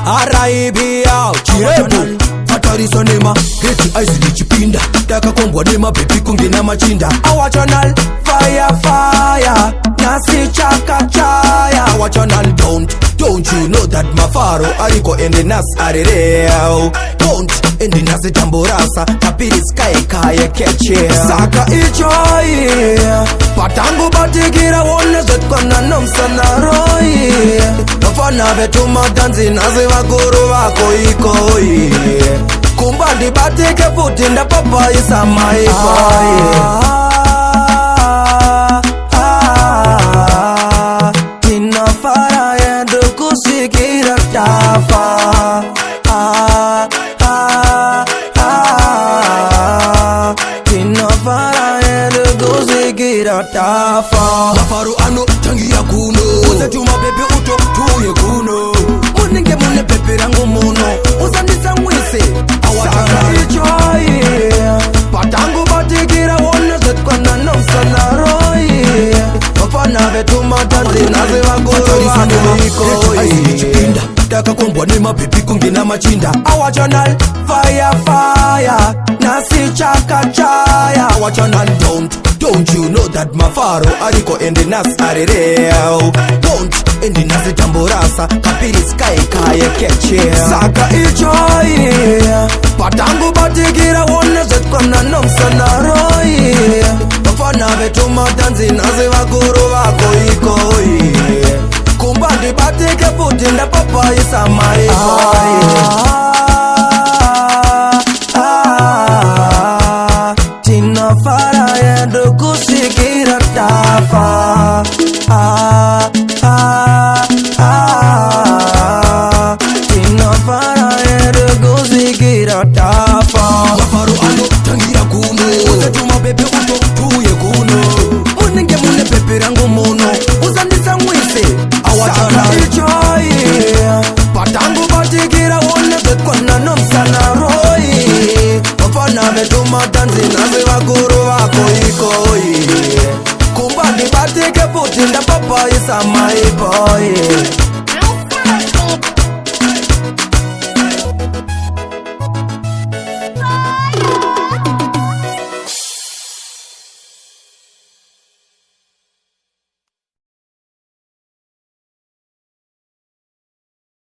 Araibia Rebo Fatariso nema Heti ice lichipinda Daka kongwa nema Baby kungi na machinda Our channel Fire Nasi chaka chaya Our channel Don't you know that mafaro Ariko ende nas arereo Don't ende nasi tamburasa Kapiri sky kaya keche Saka ichoi Patangu batigira Wone zetkwana nomsana roi Nofana vetu matanzi Nazi wakuru wako Koyi Kumbandi batike futi nda papa isama ipoi Tina fara yendu kusikira tafa Tina fara yendu kusikira tafa Mafaru ano tangi ya kuno Uze tuma bebe uto tuye kuno Muninge mune pepe rangu muno Uzandisa mwise Saka ichoi Patangu batikira wone zetkwana nomsana roi Wafana vetu matanzi nazi wakuru wako Koyi Daka kongwa nema baby kungi na machinda Our channel Fire Nasi chaka chaya Our channel Don't you know that mafaro Ariko ende nas arereo Don't ende nasi tamburasa Kapiri sky kaya keche Saka ichoi Patangu batigira wone zetkwana nomsana roi Wafana vetu matanzi nazi wakuru wako Koyi Kumbandi batike futi nda papa isama ipoi Tina fara yendu kusikira tafa Tina fara yendu kusikira tafa Mafaru ano tangira kuno Uze tuma bebe uto tuye kuno Muninge mune pepe rangu muno Uzandisa mwise Saka ichoi Patangu batikira wone zetkwana nomsana roi Wafana vetu matanzi nazi wakuru wako Koyi Kumbandi batike futi nda papa isama ipoi